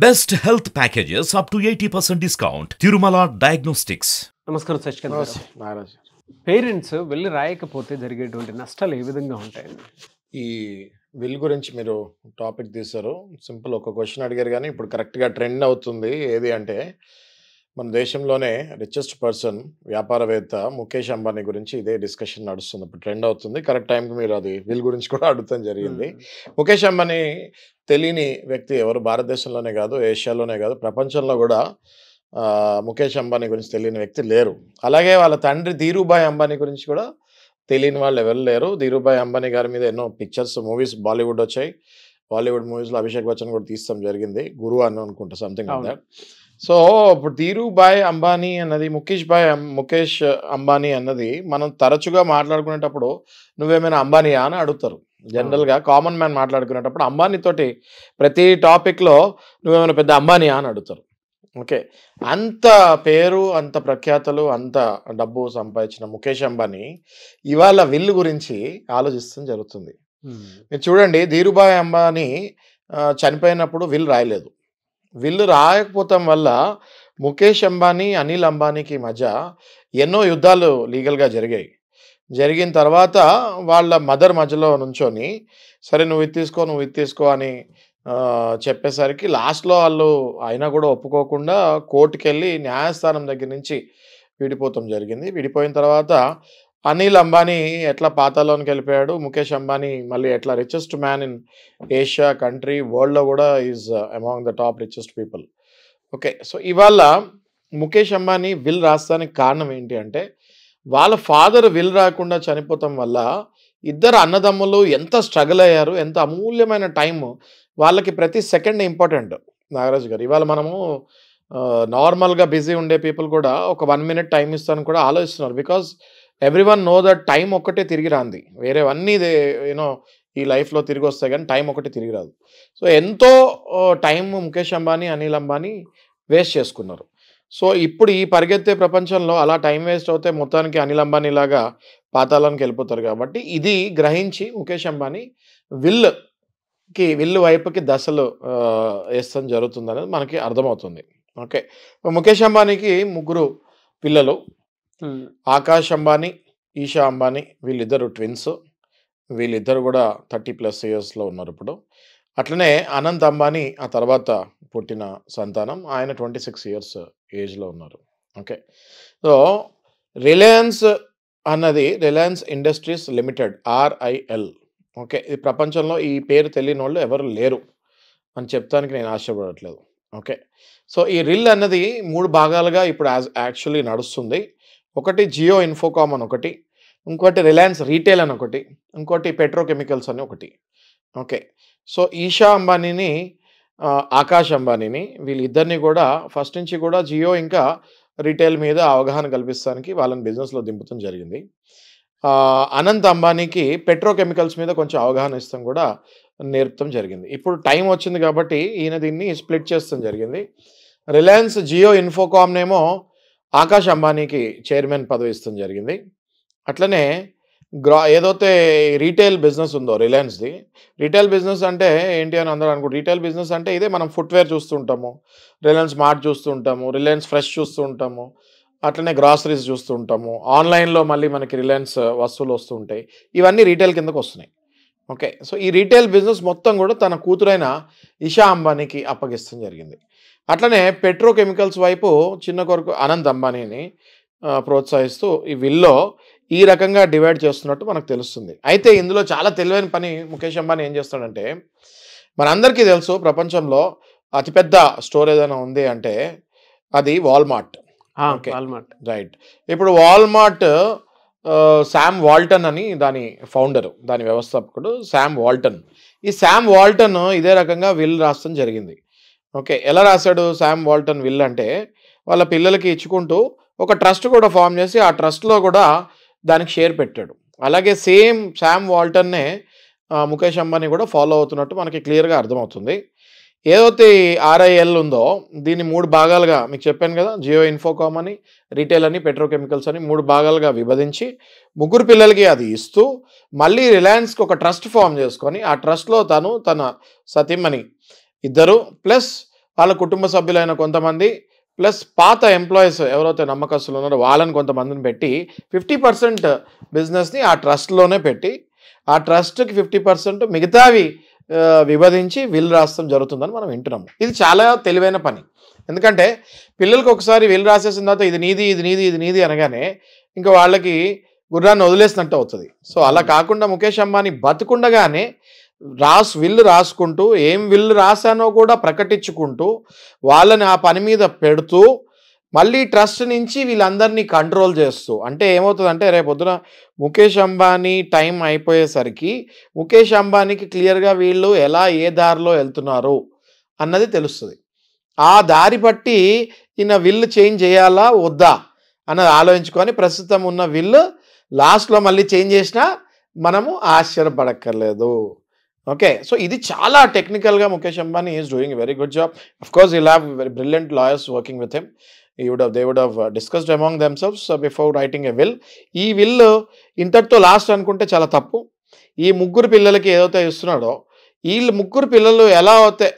Best health packages up to 80% discount. Tirumala Diagnostics. నమస్కారం శశికాంత్ గారు. Maharaj parents వెళ్ళి రాయకపోతే జరిగేటువంటి నష్టాలు ఏ విధంగా ఉంటాయండి? ఈ విల్ గురించి మీరు టాపిక్ తీశారు. సింపుల్ ఒక క్వశ్చన్ అడిగారు కానీ ఇప్పుడు కరెక్ట్గా ట్రెండ్ అవుతుంది. ఏది అంటే మన దేశంలోనే రిచెస్ట్ పర్సన్ వ్యాపారవేత్త ముఖేష్ అంబానీ గురించి ఇదే డిస్కషన్ నడుస్తుంది. ఇప్పుడు ట్రెండ్ అవుతుంది. కరెక్ట్ టైంకి మీరు అది విల్ గురించి కూడా అడుగుతాం జరిగింది. ముఖేష్ అంబానీ తెలియని వ్యక్తి ఎవరు భారతదేశంలోనే కాదు, ఏషియాలోనే కాదు, ప్రపంచంలో కూడా ముఖేష్ అంబానీ గురించి తెలియని వ్యక్తి లేరు. అలాగే వాళ్ళ తండ్రి ధీరుభాయ్ అంబానీ గురించి కూడా తెలియని వాళ్ళు ఎవరు లేరు. ధీరుభాయ్ అంబానీ గారి మీద ఎన్నో పిక్చర్స్, మూవీస్ బాలీవుడ్ వచ్చాయి. బాలీవుడ్ మూవీస్లో అభిషేక్ బచ్చన్ కూడా తీస్తాం జరిగింది. గురు అని అనుకుంటా, సంథింగ్ లైక్ దట్. సో ఇప్పుడు ధీరుభాయ్ అంబానీ అన్నది ముఖేష్ అంబానీ అన్నది మనం తరచుగా మాట్లాడుకునేటప్పుడు నువ్వేమైనా అంబానీయా అని అడుగుతారు. జనరల్గా కామన్ మ్యాన్ మాట్లాడుకునేటప్పుడు అంబానీ తోటి ప్రతి టాపిక్లో నువ్వేమైనా పెద్ద అంబానీయా అని అడుగుతారు. ఓకే, అంత పేరు, అంత ప్రఖ్యాతలు, అంత డబ్బు సంపాదించిన ముఖేష్ అంబానీ ఇవాళ విల్ గురించి ఆలోచిస్తాం జరుగుతుంది. మీరు చూడండి, ధీరుభాయ్ అంబానీ చనిపోయినప్పుడు విల్ రాయలేదు. విల్ రాయకపోవటం వల్ల ముఖేష్ అంబానీ, అనిల్ అంబానీకి మధ్య ఎన్నో యుద్ధాలు లీగల్గా జరిగాయి. జరిగిన తర్వాత వాళ్ళ మదర్ మధ్యలో నుంచొని సరే నువ్వు ఇది తీసుకో అని చెప్పేసరికి లాస్ట్లో వాళ్ళు అయినా కూడా ఒప్పుకోకుండా కోర్టుకి వెళ్ళి న్యాయస్థానం దగ్గర నుంచి విడిపోవటం జరిగింది. విడిపోయిన తర్వాత అనిల్ అంబానీ ఎట్లా పాతాలోనికి వెళ్ళిపోయాడు, ముఖేష్ అంబానీ మళ్ళీ ఎట్లా richest man in Asia country, వరల్డ్లో కూడా is among the top richest people. Okay, so ఇవాళ ముఖేష్ అంబానీ విల్ రాస్తానికి కారణం ఏంటి అంటే వాళ్ళ ఫాదర్ విల్ రాకుండా చనిపోవటం వల్ల ఇద్దరు అన్నదమ్ములు ఎంత స్ట్రగుల్ అయ్యారు, ఎంత అమూల్యమైన టైం వాళ్ళకి, ప్రతి సెకండ్ ఇంపార్టెంట్. నాగరాజు గారు, ఇవాళ మనము నార్మల్గా బిజీ ఉండే పీపుల్ కూడా ఒక 1 minute టైం ఇస్తాను కూడా ఆలోచిస్తున్నారు. Because everyone know that time ఒక్కటే తిరిగి రాంది, వేరేవన్నీ యూనో ఈ లైఫ్లో తిరిగి వస్తాయి కానీ టైం ఒకటి తిరిగి రాదు. సో ఎంతో టైం ముఖేష్ అంబానీ, అనిల్ అంబానీ వేస్ట్ చేసుకున్నారు. సో ఇప్పుడు ఈ పరిగెత్తే ప్రపంచంలో అలా టైం వేస్ట్ అవుతే మొత్తానికి అనిల్ అంబానీ లాగా పాతాళానికి వెళ్ళిపోతారు. కాబట్టి ఇది గ్రహించి ముఖేష్ అంబానీ విల్లు వైపుకి దశలు వేస్తాం జరుగుతుంది అనేది మనకి అర్థమవుతుంది. ఓకే, ముఖేష్ అంబానీకి 3 పిల్లలు. ఆకాష్ అంబానీ, ఈషా అంబానీ, వీళ్ళిద్దరు ట్విన్స్. వీళ్ళిద్దరు కూడా 30+ yearsలో ఉన్నారు ఇప్పుడు. అట్లనే అనంత్ అంబానీ ఆ తర్వాత పుట్టిన సంతానం, ఆయన 26 years ఏజ్లో ఉన్నారు. ఓకే, సో రిలయన్స్ అన్నది Reliance industries limited, RIL. Okay, ఈ ప్రపంచంలో ఈ పేరు తెలియని వాళ్ళు ఎవరు లేరు అని చెప్తానికి నేను ఆశపడట్లేదు. ఓకే, సో ఈ రిల్ అన్నది 3 భాగాలుగా ఇప్పుడు యాక్చువల్లీ నడుస్తుంది. ఒకటి జియో ఇన్ఫోకామ్ అని ఒకటి, ఇంకోటి రిలయన్స్ రీటైల్ అని ఒకటి, ఇంకోటి పెట్రోకెమికల్స్ అని ఒకటి. ఓకే, సో ఈషా అంబానీని, ఆకాష్ అంబానీని, వీళ్ళిద్దరిని కూడా ఫస్ట్ నుంచి కూడా జియో ఇంకా రీటైల్ మీద అవగాహన కల్పిస్తానికి వాళ్ళని బిజినెస్లో దింపడం జరిగింది. అనంత్ అంబానీకి పెట్రోకెమికల్స్ మీద కొంచెం అవగాహన ఇస్తాం కూడా నేర్పడం జరిగింది. ఇప్పుడు టైం వచ్చింది కాబట్టి ఈయన దీన్ని స్ప్లిట్ చేస్తాం జరిగింది. రిలయన్స్ జియో ఇన్ఫోకామ్నేమో ఆకాష్ అంబానీకి చైర్మన్ పదవి ఇస్తాం జరిగింది. అట్లనే ఏదైతే రీటైల్ బిజినెస్ ఉందో రిలయన్స్ది, రీటైల్ బిజినెస్ అంటే ఏంటి అని అందరూ అనుకుంటారు. రీటైల్ బిజినెస్ అంటే ఇదే, మనం ఫుట్వేర్ చూస్తూ ఉంటాము, రిలయన్స్ మార్ట్ చూస్తూ ఉంటాము, రిలయన్స్ ఫ్రెష్ చూస్తూ ఉంటాము, అట్లనే గ్రాసరీస్ చూస్తూ ఉంటాము, ఆన్లైన్లో మళ్ళీ మనకి రిలయన్స్ వస్తువులు వస్తూ ఉంటాయి. ఇవన్నీ రీటైల్ కిందకు వస్తున్నాయి. ఓకే, సో ఈ రీటైల్ బిజినెస్ మొత్తం కూడా తన కూతురైన ఇషా అంబానీకి అప్పగిస్తాం జరిగింది. అట్లనే పెట్రోకెమికల్స్ వైపు చిన్న కొరకు అనంత్ అంబానీని ప్రోత్సహిస్తూ ఈ విల్లో ఈ రకంగా డివైడ్ చేస్తున్నట్టు మనకు తెలుస్తుంది. అయితే ఇందులో చాలా తెలివైన పని ముఖేష్ అంబానీ ఏం చేస్తాడంటే, మనందరికీ తెలుసు ప్రపంచంలో అతిపెద్ద స్టోర్ ఏదైనా ఉంది అంటే అది వాల్మార్ట్. రైట్, ఇప్పుడు వాల్మార్ట్ శామ్ వాల్టన్ అని దాని ఫౌండరు, దాని వ్యవస్థాపకుడు శామ్ వాల్టన్. ఈ శామ్ వాల్టన్ ఇదే రకంగా విల్ రాస్తాం జరిగింది. ఓకే, ఎలా రాశాడు శామ్ వాల్టన్ విల్ అంటే వాళ్ళ పిల్లలకి ఇచ్చుకుంటూ ఒక ట్రస్ట్ కూడా ఫామ్ చేసి ఆ ట్రస్ట్లో కూడా దానికి షేర్ పెట్టాడు. అలాగే సేమ్ శామ్ వాల్టన్నే ముఖేష్ అంబానీ కూడా ఫాలో అవుతున్నట్టు మనకి క్లియర్గా అర్థమవుతుంది. ఏదైతే RIL ఉందో దీన్ని 3 భాగాలుగా మీకు చెప్పాను కదా, జియో ఇన్ఫోకామ్ అని, రీటైల్ అని, పెట్రోకెమికల్స్ అని 3 భాగాలుగా విభజించి 3 పిల్లలకి అది ఇస్తూ మళ్ళీ రిలయన్స్కి ఒక ట్రస్ట్ ఫామ్ చేసుకొని ఆ ట్రస్ట్లో తన సతీమణి ఇద్దరు ప్లస్ వాళ్ళ కుటుంబ సభ్యులైన కొంతమంది ప్లస్ పాత ఎంప్లాయీస్ ఎవరైతే నమ్మకస్తులు ఉన్నారో వాళ్ళని కొంతమందిని పెట్టి 50% బిజినెస్ని ఆ ట్రస్ట్లోనే పెట్టి ఆ ట్రస్ట్కి 50% మిగతావి విభజించి విల్ రాస్తాం జరుగుతుందని మనం వింటున్నాము. ఇది చాలా తెలివైన పని. ఎందుకంటే పిల్లలకు ఒకసారి విల్ రాసేసిన తర్వాత ఇది నీది ఇది నీది ఇది నీది అనగానే ఇంకా వాళ్ళకి గుర్రాన్ని వదిలేసినట్టు అవుతుంది. సో అలా కాకుండా ముఖేష్ అంబానీ బతుకుండగానే విల్లు రాసుకుంటూ ఏం విల్లు రాశానో కూడా ప్రకటించుకుంటూ వాళ్ళని ఆ పని మీద పెడుతూ మళ్ళీ ట్రస్ట్ నుంచి వీళ్ళందరినీ కంట్రోల్ చేస్తూ, అంటే ఏమవుతుందంటే రేపొద్దున ముఖేష్ అంబానీ టైం అయిపోయేసరికి ముఖేష్ అంబానీకి క్లియర్గా వీళ్ళు ఎలా ఏ దారిలో వెళ్తున్నారు అన్నది తెలుస్తుంది. ఆ దారి బట్టి ఈయన విల్లు చేంజ్ చేయాలా వద్దా అన్నది ఆలోచించుకొని ప్రస్తుతం ఉన్న విల్లు లాస్ట్లో మళ్ళీ చేంజ్ చేసినా మనము ఆశ్చర్యపడక్కర్లేదు. ఓకే, సో ఇది చాలా టెక్నికల్గా Mukesh Ambani is doing very good job. Of course will have very brilliant lawyers working with him. they would have discussed among themselves before writing a will. ఈ విల్ ఇంతటితో లాస్ట్ అనుకుంటే చాలా తప్పు. ఈ ముగ్గురు పిల్లలకి ఏదైతే ఇస్తున్నాడో వీళ్ళు ముగ్గురు పిల్లలు ఎలా అయితే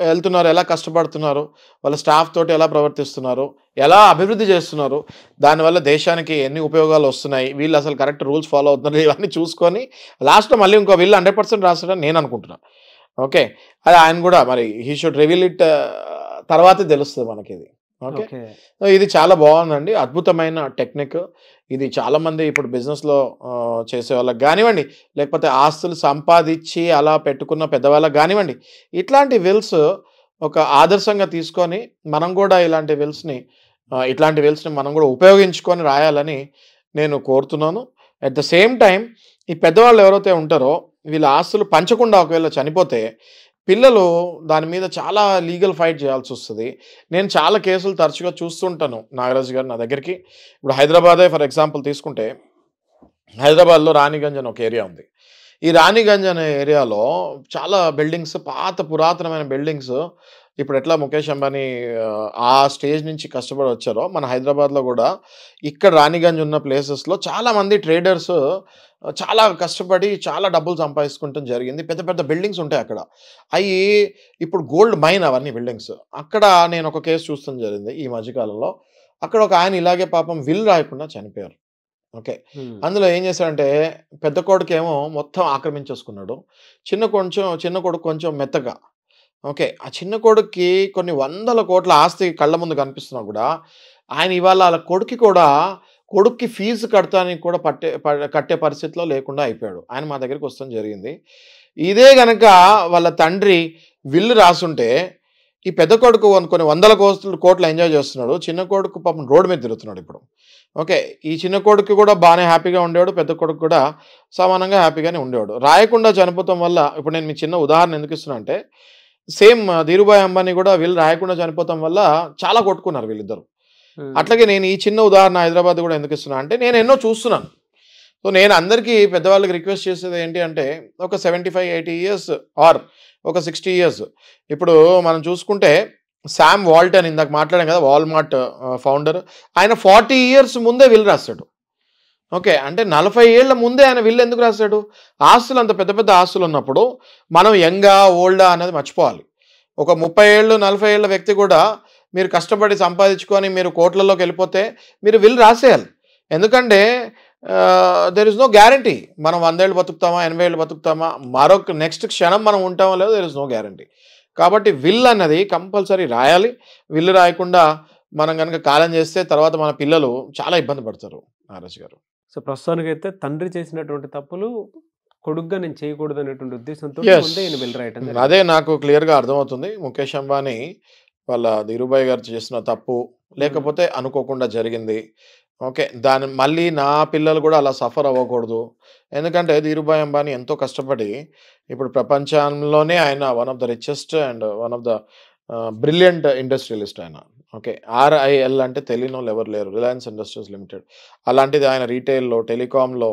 వెళ్తున్నారు, ఎలా కష్టపడుతున్నారు, వాళ్ళ స్టాఫ్ తోటి ఎలా ప్రవర్తిస్తున్నారు, ఎలా అభివృద్ధి చేస్తున్నారు, దానివల్ల దేశానికి ఎన్ని ఉపయోగాలు వస్తున్నాయి, వీళ్ళు అసలు కరెక్ట్ రూల్స్ ఫాలో అవుతున్నారు, ఇవన్నీ చూసుకొని లాస్ట్లో మళ్ళీ ఇంకో విల్ 100% రాస్తాడని నేను అనుకుంటున్నాను. ఓకే, అది ఆయన కూడా మరి హీ షుడ్ రివీల్ ఇట్ తర్వాతే తెలుస్తుంది మనకి ఇది. ఓకే, ఇది చాలా బాగుందండి, అద్భుతమైన టెక్నిక్ ఇది. చాలామంది ఇప్పుడు బిజినెస్లో చేసే వాళ్ళకి కానివ్వండి, లేకపోతే ఆస్తులు సంపాదించి అలా పెట్టుకున్న పెద్దవాళ్ళకి కానివ్వండి, ఇట్లాంటి విల్స్ ఒక ఆదర్శంగా తీసుకొని మనం కూడా ఇట్లాంటి విల్స్ని మనం కూడా ఉపయోగించుకొని రాయాలని నేను కోరుతున్నాను. అట్ ద సేమ్ టైం ఈ పెద్దవాళ్ళు ఎవరైతే ఉంటారో వీళ్ళ ఆస్తులు పంచకుండా ఒకవేళ చనిపోతే పిల్లలు దాని మీద చాలా లీగల్ ఫైట్ చేయాల్సి వస్తుంది. నేను చాలా కేసులు తరచుగా చూస్తుంటాను నాగరాజు గారు నా దగ్గరికి. ఇప్పుడు హైదరాబాదే ఫర్ ఎగ్జాంపుల్ తీసుకుంటే, హైదరాబాద్లో రాణిగంజ్ అని ఒక ఏరియా ఉంది. ఈ రాణిగంజ్ అనే ఏరియాలో చాలా బిల్డింగ్స్, పురాతనమైన బిల్డింగ్స్. ఇప్పుడు ఎట్లా ముఖేష్ అంబానీ ఆ స్టేజ్ నుంచి కష్టపడి వచ్చారో మన హైదరాబాద్లో కూడా ఇక్కడ రాణిగంజ్ ఉన్న ప్లేసెస్లో చాలామంది ట్రేడర్స్ చాలా కష్టపడి చాలా డబ్బులు సంపాదించుకుంటాం జరిగింది. పెద్ద పెద్ద బిల్డింగ్స్ ఉంటాయి అక్కడ. అవి ఇప్పుడు గోల్డ్ మైన్ అవన్నీ బిల్డింగ్స్. అక్కడ నేను ఒక కేసు చూస్తాం జరిగింది ఈ మధ్యకాలంలో. అక్కడ ఒక ఆయన ఇలాగే పాపం విల్ రాయకుండా చనిపోయారు. ఓకే, అందులో ఏం చేశాడంటే పెద్ద కొడుకేమో మొత్తం ఆక్రమించేసుకున్నాడు, చిన్న కొడుకు కొంచెం మెత్తగా. ఓకే, ఆ చిన్న కొడుక్కి కొన్ని 100 కోట్ల ఆస్తి కళ్ళ ముందు కనిపిస్తున్నా కూడా ఆయన ఇవాళ వాళ్ళ కొడుక్కి ఫీజు కడతానికి కూడా కట్టే పరిస్థితిలో లేకుండా అయిపోయాడు. ఆయన మా దగ్గరికి వస్తాం జరిగింది. ఇదే గనక వాళ్ళ తండ్రి విల్లు రాసుంటే ఈ పెద్ద కొడుకు కొన్ని 100 కోట్లు ఎంజాయ్ చేస్తున్నాడు, చిన్న కొడుకు పాపం రోడ్డు మీద తిరుగుతున్నాడు ఇప్పుడు. ఓకే, ఈ చిన్న కొడుకు కూడా బాగానే హ్యాపీగా ఉండేవాడు, పెద్ద కొడుకు కూడా సమానంగా హ్యాపీగానే ఉండేవాడు. రాయకుండా చనిపోవటం వల్ల ఇప్పుడు నేను మీ చిన్న ఉదాహరణ ఎందుకు ఇస్తున్నా అంటే, సేమ్ ధీరుభాయ్ అంబానీ కూడా వీళ్ళు రాయకుండా చనిపోవటం వల్ల చాలా కొట్టుకున్నారు వీళ్ళిద్దరు. అట్లాగే నేను ఈ చిన్న ఉదాహరణ హైదరాబాద్ కూడా ఎందుకు ఇస్తున్నా అంటే, నేను ఎన్నో చూస్తున్నాను. సో నేను అందరికీ పెద్దవాళ్ళకి రిక్వెస్ట్ చేసేది ఏంటి అంటే, ఒక 75-80 ఇయర్స్ ఆర్ ఒక 60 ఇయర్స్. ఇప్పుడు మనం చూసుకుంటే శామ్ వాల్టన్ ఇందాక మాట్లాడాం కదా, వాల్మార్ట్ ఫౌండర్, ఆయన 40 ఇయర్స్ ముందే విల్ రాస్తాడు. ఓకే, అంటే 40 ఏళ్ల ముందే ఆయన విల్ ఎందుకు రాస్తాడు? ఆస్తులు అంత పెద్ద పెద్ద ఆస్తులు ఉన్నప్పుడు మనం యంగా ఓల్డా అనేది మర్చిపోవాలి. ఒక 30 ఏళ్ళు 40 ఏళ్ల వ్యక్తి కూడా మీరు కష్టపడి సంపాదించుకొని మీరు కోట్లలోకి వెళ్ళిపోతే మీరు విల్ రాసేయాలి. ఎందుకంటే దెర్ ఇస్ నో గ్యారంటీ మనం 100 ఏళ్ళు బతుకుతామా, 80 ఏళ్ళు బతుకుతామా, మరొక నెక్స్ట్ క్షణం మనం ఉంటామో లేదో దెర్ ఇస్ నో గ్యారంటీ. కాబట్టి విల్ అన్నది కంపల్సరీ రాయాలి. విల్లు రాయకుండా మనం కనుక కాలం చేస్తే తర్వాత మన పిల్లలు చాలా ఇబ్బంది పడతారు. నారాజ్ గారు, సో ప్రస్తుతానికైతే తండ్రి చేసినటువంటి తప్పులు కొడుగ్గా నేను చేయకూడదు అనేటువంటి ఉద్దేశంతో విల్ రాయటం, అదే నాకు క్లియర్గా అర్థమవుతుంది. ముఖేష్ అంబానీ వాళ్ళ ధీరుభాయ్ గారు చేసిన తప్పు లేకపోతే అనుకోకుండా జరిగింది. ఓకే, దాని మళ్ళీ నా పిల్లలు కూడా అలా సఫర్ అవ్వకూడదు. ఎందుకంటే ధీరుభాయ్ అంబానీ ఎంతో కష్టపడి ఇప్పుడు ప్రపంచంలోనే ఆయన one of the richest and one of the brilliant industrialist ఆయన. ఓకే, RIL అంటే తెలియని వాళ్ళు ఎవరు లేరు, రిలయన్స్ ఇండస్ట్రీస్ లిమిటెడ్. అలాంటిది ఆయన రీటైల్లో, టెలికాంలో,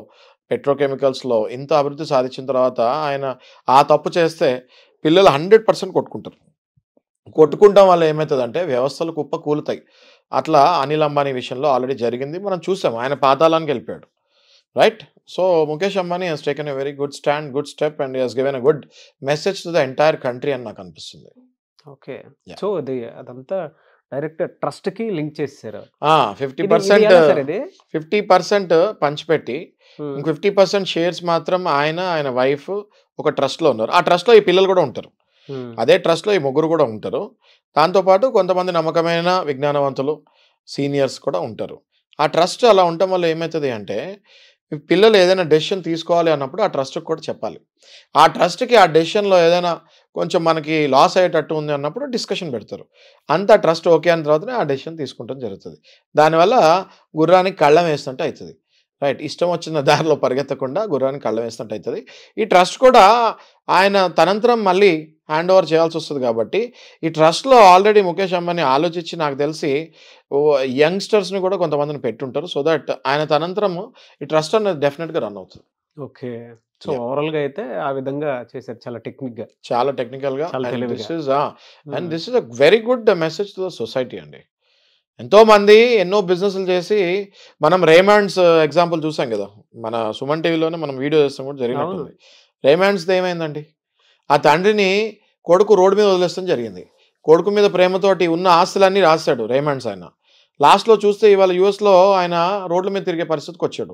పెట్రోకెమికల్స్లో ఇంత అభివృద్ధి సాధించిన తర్వాత ఆయన ఆ తప్పు చేస్తే పిల్లలు 100% కొట్టుకుంటాం వల్ల ఏమవుతుందంటే వ్యవస్థలు కుప్ప కూలుతాయి. అట్లా అనిల్ అంబానీ విషయంలో ఆల్రెడీ జరిగింది, మనం చూసాం. ఆయన పాతాళానికి వెళ్ళిపోయాడు. Right, so Mukesh Ambani he's taken a very good stand, good step and he's given a good message to the entire country అని నాకు అనిపిస్తుంది. ఓకే. Yeah. సో అదంతా డైరెక్ట్ ట్రస్ట్ కి లింక్ చేశారు. 50% పంచిపెట్టి ఇంక 50% షేర్స్ మాత్రం ఆయన వైఫ్ ఒక ట్రస్ట్ లో ఉన్నారు. ఆ ట్రస్ట్ లో ఈ పిల్లలు కూడా ఉంటారు. అదే ట్రస్ట్ లో ఈ ముగ్గురు కూడా ఉంటారు. దాంతోపాటు కొంతమంది నమ్మకమైన విజ్ఞానవంతులు సీనియర్స్ కూడా ఉంటారు. ఆ ట్రస్ట్ అలా ఉండటం వల్ల ఏమవుతుంది అంటే పిల్లలు ఏదైనా డెసిషన్ తీసుకోవాలి అన్నప్పుడు ఆ ట్రస్ట్కి కూడా చెప్పాలి. ఆ ట్రస్ట్కి ఆ డెసిషన్లో ఏదైనా కొంచెం మనకి లాస్ అయ్యేటట్టు ఉంది అన్నప్పుడు డిస్కషన్ పెడతారు. అంతా ట్రస్ట్ ఓకే అయిన తర్వాతనే ఆ డెసిషన్ తీసుకుంటాం జరుగుతుంది. దానివల్ల గుర్రానికి కళ్ళం వేస్తుంటే అవుతుంది. రైట్, ఇష్టం వచ్చిన దారిలో పరిగెత్తకుండా గుర్రానికి కళ్ళం వేస్తుంటే అవుతుంది. ఈ ట్రస్ట్ కూడా ఆయన తనంతరం మళ్ళీ హ్యాండ్ ఓవర్ చేయాల్సి వస్తుంది. కాబట్టి ఈ ట్రస్ట్లో ఆల్రెడీ ముఖేష్ అంబానీ ఆలోచించి నాకు తెలిసి యంగ్స్టర్స్ని కూడా కొంతమందిని పెట్టుంటారు. సో దట్ ఆయన తనంతరము ఈ ట్రస్ట్ అనేది డెఫినెట్గా రన్ అవుతుంది. ఓకే. సో ఓవరాల్ గా అయితే ఆ విధంగా చేశారు, చాలా టెక్నికల్ గా చాలా తెలివిగా. This is a very good message to the society అండి. ఎంతో మంది ఎన్నో బిజినెస్లు చేసి మనం రేమాండ్స్ ఎగ్జాంపుల్ చూసాం కదా, మన సుమన్ టీవీలోనే మనం వీడియో చేస్తాం కూడా జరిగినట్టుంది. రేమాండ్స్ది ఏమైందండి, ఆ తండ్రిని కొడుకు రోడ్డు మీద వదిలేస్తాం జరిగింది. కొడుకు మీద ప్రేమతోటి ఉన్న ఆస్తులన్నీ రాస్తాడు రేమాండ్స్. ఆయన లాస్ట్లో చూస్తే ఇవాళ యూఎస్లో ఆయన రోడ్ల మీద తిరిగే పరిస్థితికి వచ్చాడు.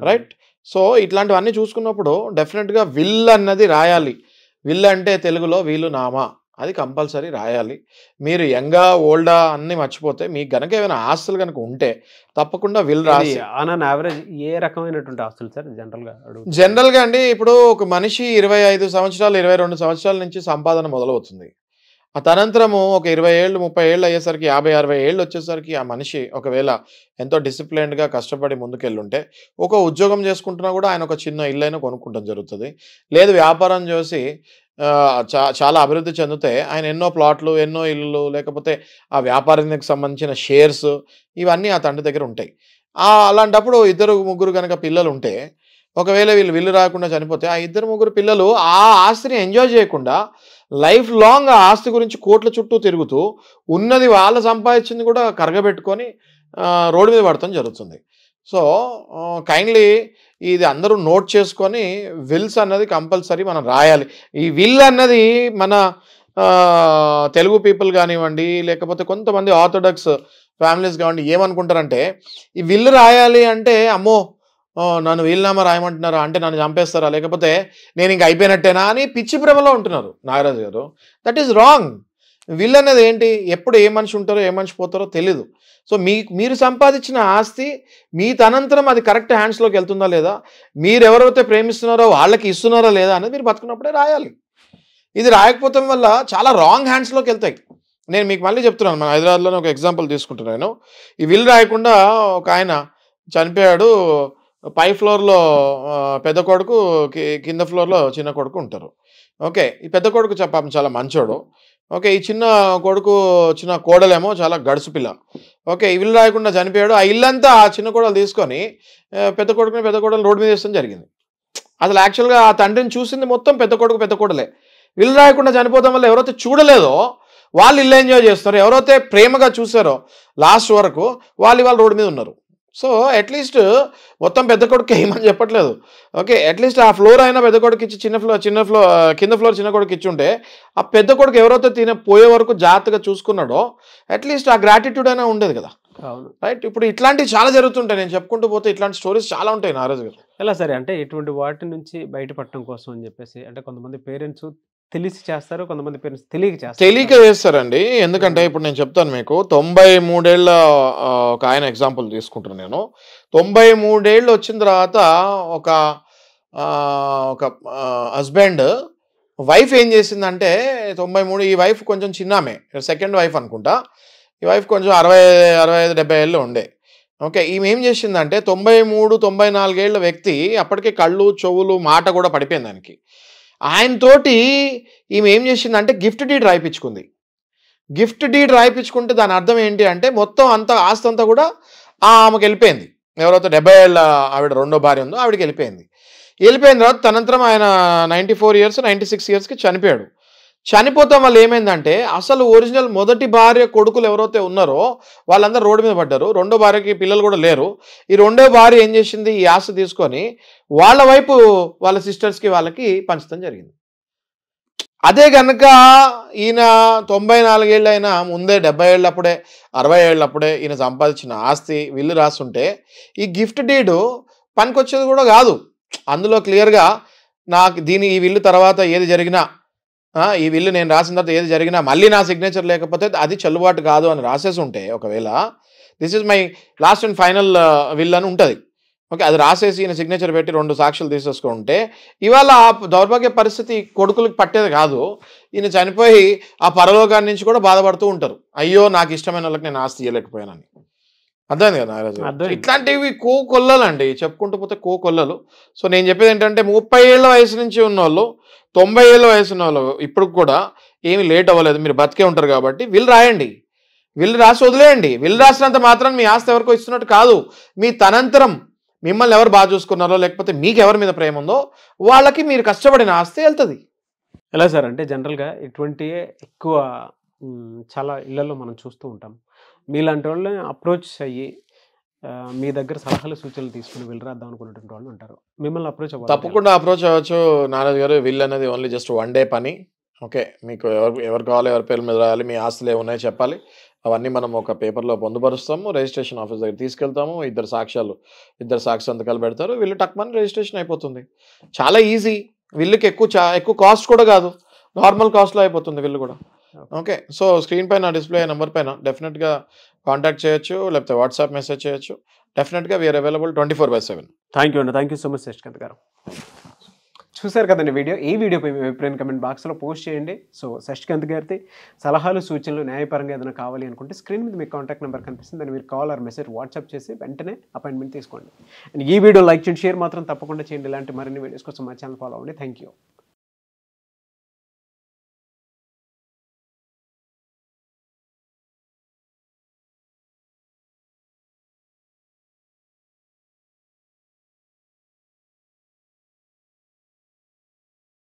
రైట్, సో ఇట్లాంటివన్నీ చూసుకున్నప్పుడు డెఫినెట్గా విల్ అన్నది రాయాలి. విల్ అంటే తెలుగులో వీలు నామా, అది కంపల్సరీ రాయాలి. మీరు యంగా ఓల్డా అన్ని మర్చిపోతే మీకు గనక ఏమైనా ఆస్తులు కనుక ఉంటే తప్పకుండా విల్ రాసి. ఆన్ యావరేజ్ ఏ రకమైనటువంటి ఆస్తులు సార్ జనరల్గా అండి? ఇప్పుడు ఒక మనిషి 25 సంవత్సరాలు 22 సంవత్సరాల నుంచి సంపాదన మొదలవుతుంది. ఆ తనంతరము ఒక 20 ఏళ్ళు 30 ఏళ్ళు అయ్యేసరికి 50-60 ఏళ్ళు వచ్చేసరికి ఆ మనిషి ఒకవేళ ఎంతో డిసిప్లైన్డ్గా కష్టపడి ముందుకెళ్ళుంటే ఒక ఉద్యోగం చేసుకుంటున్నా కూడా ఆయన ఒక చిన్న ఇల్లు అయినా కొనుక్కుంటాం జరుగుతుంది. లేదు వ్యాపారం చేసి చాలా అభివృద్ధి చెందితే ఆయన ఎన్నో ప్లాట్లు, ఎన్నో ఇల్లు, లేకపోతే ఆ వ్యాపారానికి సంబంధించిన షేర్స్ ఇవన్నీ ఆ తండ్రి దగ్గర ఉంటాయి. అలాంటప్పుడు 2-3 కనుక పిల్లలు ఉంటే ఒకవేళ వీళ్ళు విల్లు రాకుండా చనిపోతే ఆ 2-3 పిల్లలు ఆ ఆస్తిని ఎంజాయ్ చేయకుండా లైఫ్ లాంగ్ ఆ ఆస్తి గురించి కోట్ల చుట్టూ తిరుగుతూ ఉన్నది వాళ్ళు సంపాదించింది కూడా కరగబెట్టుకొని రోడ్డు మీద పడటం జరుగుతుంది. సో కైండ్లీ ఇది అందరూ నోట్ చేసుకొని విల్స్ అన్నది కంపల్సరీ మనం రాయాలి. ఈ విల్ అన్నది మన తెలుగు పీపుల్ కానివ్వండి, లేకపోతే కొంతమంది ఆర్థోడాక్స్ ఫ్యామిలీస్ కానివ్వండి, ఏమనుకుంటారంటే ఈ విల్లు రాయాలి అంటే అమ్మో నన్ను వీలునామా రాయమంటున్నారా అంటే నన్ను చంపేస్తారా, లేకపోతే నేను ఇంక అయిపోయినట్టేనా అని పిచ్చి భ్రమలో ఉంటున్నారు నాగరాజు గారు. That is wrong. విల్ అనేది ఏంటి, ఎప్పుడు ఏ మనిషి ఉంటారో ఏ మనిషి పోతారో తెలీదు. సో మీరు సంపాదించిన ఆస్తి మీ తనంతరం అది కరెక్ట్ హ్యాండ్స్లోకి వెళ్తుందా లేదా, మీరు ఎవరైతే ప్రేమిస్తున్నారో వాళ్ళకి ఇస్తున్నారా లేదా అనేది మీరు బతుకున్నప్పుడే రాయాలి. ఇది రాయకపోవడం వల్ల చాలా రాంగ్ హ్యాండ్స్లోకి వెళ్తాయి. నేను మీకు మళ్ళీ చెప్తున్నాను, మన హైదరాబాద్లోనే ఒక ఎగ్జాంపుల్ తీసుకుంటున్నాను. ఈ విల్ రాయకుండా ఒక ఆయన చనిపోయాడు. పై ఫ్లోర్లో పెద్ద కొడుకు, కింద ఫ్లోర్లో చిన్న కొడుకు ఉంటారు. ఓకే, ఈ పెద్ద కొడుకు పాపం చాలా మంచోడు. ఓకే, ఈ చిన్న కొడుకు చిన్న కోడలేమో చాలా గడుసు పిల్ల. ఓకే, ఇల్లు రాయకుండా చనిపోయాడు. ఆ ఇల్లంతా ఆ చిన్న కోడలు తీసుకొని పెద్ద కోడలు రోడ్డు మీద వేయడం జరిగింది. అసలు యాక్చువల్గా ఆ తండ్రిని చూసింది మొత్తం పెద్ద కోడలే. ఇల్లు రాయకుండా చనిపోతాం వల్ల ఎవరైతే చూడలేదో వాళ్ళు ఇల్లు ఎంజాయ్ చేస్తారు, ఎవరైతే ప్రేమగా చూసారో లాస్ట్ వరకు వాళ్ళు రోడ్డు మీద ఉన్నారు. సో అట్లీస్ట్ మొత్తం పెద్ద కొడుకు ఏమని చెప్పట్లేదు. ఓకే, అట్లీస్ట్ ఆ ఫ్లోర్ అయినా పెద్ద కొడుకు ఇచ్చి కింద ఫ్లోర్ చిన్న కొడుకు ఇచ్చి ఉంటే ఆ పెద్ద కొడుకు ఎవరైతే పోయే వరకు జాగ్రత్తగా చూసుకున్నాడో అట్లీస్ట్ ఆ గ్రాటిట్యూడ్ అయినా ఉండేది కదా. రైట్, ఇప్పుడు ఇట్లాంటివి చాలా జరుగుతుంటాయి. నేను చెప్పుకుంటూ పోతే ఇట్లాంటి స్టోరీస్ చాలా ఉంటాయి నారాజు గారు. ఎలా సరే అంటే ఇటువంటి వాటి నుంచి బయటపడటం కోసం అని చెప్పేసి, అంటే కొంతమంది పేరెంట్స్ తెలిసి చేస్తారు, కొంతమంది పేరెంట్స్ తెలియక చేస్తారండి. ఎందుకంటే ఇప్పుడు నేను చెప్తాను మీకు, 93 ఏళ్ళ ఒక ఆయన ఎగ్జాంపుల్ తీసుకుంటున్నాను నేను. 93 ఏళ్ళు వచ్చిన తర్వాత ఒక హస్బెండ్ వైఫ్ ఏం చేసిందంటే 93, ఈ వైఫ్ కొంచెం చిన్నామే, సెకండ్ వైఫ్ అనుకుంటా. ఈ వైఫ్ కొంచెం 65-70 ఏళ్ళు ఉండే. ఓకే, ఈమె ఏం చేసిందంటే 93-94 ఏళ్ళ వ్యక్తి అప్పటికే కళ్ళు చెవులు మాట కూడా పడిపోయింది దానికి. ఆయనతోటి ఈమె ఏం చేసిందంటే గిఫ్ట్ డీడ్ రాయిపించుకుంది. గిఫ్ట్ డీడ్ రాయిపించుకుంటే దాని అర్థం ఏంటి అంటే మొత్తం అంతా ఆస్తి అంతా కూడా ఆమెకు వెళ్ళిపోయింది. ఎవరైతే 70 ఏళ్ళ ఆవిడ రెండో భార్య ఉందో ఆవిడకి వెళ్ళిపోయింది. వెళ్ళిపోయిన తర్వాత తనంతరం ఆయన 94 ఇయర్స్ 96 ఇయర్స్కి చనిపోయాడు. చనిపోతాం వల్ల ఏమైందంటే అసలు ఒరిజినల్ మొదటి భార్య కొడుకులు ఎవరైతే ఉన్నారో వాళ్ళందరూ రోడ్డు మీద పడ్డారు. రెండో భార్యకి పిల్లలు కూడా లేరు. ఈ రెండో భార్య ఏం చేసింది, ఈ ఆస్తి తీసుకొని వాళ్ళ వైపు వాళ్ళ సిస్టర్స్కి వాళ్ళకి పంచడం జరిగింది. అదే కనుక ఈయన 94 ఏళ్ళు అయినా ముందే 70 ఏళ్ళప్పుడే 60 ఏళ్ళప్పుడే ఈయన సంపాదించిన ఆస్తి విల్లు రాస్తుంటే ఈ గిఫ్ట్ డీడ్ పనికొచ్చేది కూడా కాదు. అందులో క్లియర్గా నాకు ఈ విల్లు తర్వాత ఏది జరిగినా, ఈ విల్లు నేను రాసిన తర్వాత ఏది జరిగినా మళ్ళీ నా సిగ్నేచర్ లేకపోతే అది చెల్లుబాటు కాదు అని రాసేసి ఉంటే, ఒకవేళ this is my last and final will అని ఉంటుంది, ఓకే, అది రాసేసి ఈయన సిగ్నేచర్ పెట్టి 2 సాక్షులు తీసేసుకుంటే ఇవాళ ఆ దౌర్భాగ్య పరిస్థితి కొడుకులకు పట్టేది కాదు. ఈయన చనిపోయి ఆ పరలోకాన్ని నుంచి కూడా బాధపడుతూ ఉంటారు, అయ్యో నాకు ఇష్టమైన వాళ్ళకి నేను ఆస్తి ఇవ్వలేకపోయానని. అర్థమైంది కదా నాగరాజు? ఇట్లాంటివి కోకొల్లలండి, చెప్పుకుంటూ పోతే కోకొల్లలు. సో నేను చెప్పేది ఏంటంటే 30 ఏళ్ళ వయసు నుంచి ఉన్నోళ్ళు 90 ఏళ్ళ వయసు ఉన్న వాళ్ళు ఇప్పుడు కూడా ఏమి లేట్ అవ్వలేదు, మీరు బతికే ఉంటారు కాబట్టి విల్ రాయండి, విల్ రాసి వదిలేయండి. విల్ రాసినంత మాత్రం మీ ఆస్తి ఎవరికో ఇస్తున్నట్టు కాదు. మీ తనంతరం మిమ్మల్ని ఎవరు బాగా చూసుకున్నారో లేకపోతే మీకు ఎవరి మీద ప్రేమ ఉందో వాళ్ళకి మీరు కష్టపడిన ఆస్తి వెళ్తుంది. ఎలా సార్ అంటే జనరల్గా ఇటువంటి ఎక్కువ చాలా ఇళ్లలో మనం చూస్తూ ఉంటాం. మీలాంటి వాళ్ళని అప్రోచ్ అయ్యి మీ దగ్గర సలహాలు సూచనలు తీసుకుని విల్ రాద్దాం అనుకున్నటువంటి వాళ్ళు ఉంటారు, మిమ్మల్ని అప్రోచ్ అవ్వాలి? తప్పకుండా అప్రోచ్ అవ్వచ్చు నారాజు గారు. విల్ అనేది ఓన్లీ జస్ట్ 1 డే పని. ఓకే, మీకు ఎవరు కావాలి, ఎవరి పేరు మీద రాయాలి, మీ ఆస్తులు ఏమున్నాయో చెప్పాలి, అవన్నీ మనం ఒక పేపర్లో పొందుపరుస్తాము, రిజిస్ట్రేషన్ ఆఫీస్ దగ్గర తీసుకెళ్తాము, ఇద్దరు సాక్షి సంతకాలు పెడతారు, విల్లు టక్మని రిజిస్ట్రేషన్ అయిపోతుంది. చాలా ఈజీ. విల్లుకి ఎక్కువ కాస్ట్ కూడా కాదు, నార్మల్ కాస్ట్లో అయిపోతుంది విల్లు కూడా. ఓకే, సో స్క్రీన్ పైన డిస్ప్లే నెంబర్ పైన డెఫినెట్గా కాంటాక్ట్ చేయొచ్చు, లేకపోతే వాట్సాప్ మెసేజ్ చేయొచ్చు. డెఫినెట్గా వీఆర్ అవైలబుల్ 24/7. థ్యాంక్ యూ అండి, thank you so much Shashikanth garu. చూసారు కదండి వీడియో. ఈ వీడియోపై మీ అభిప్రాయం కమెంట్ బాక్స్లో పోస్ట్ చేయండి. సో శశికాంత్ గారితో సలహాలు సూచనలు న్యాయపరంగా ఏదైనా కావాలి అనుకుంటే స్క్రీన్ మీద మీకు కాంటాక్ట్ నెంబర్ కనిపిస్తుంది, దాన్ని మీరు కాల్ ఆర్ మెసేజ్ వాట్సాప్ చేసి వెంటనే అపాయింట్మెంట్ తీసుకోండి. అండ్ ఈ వీడియో లైక్ చేయండి, షేర్ మాత్రం తప్పకుండా చేయండి. ఇలాంటి మరిన్ని వీడియోస్ కోసం మా ఛానల్ ఫాలో అవ్వండి. Thank you.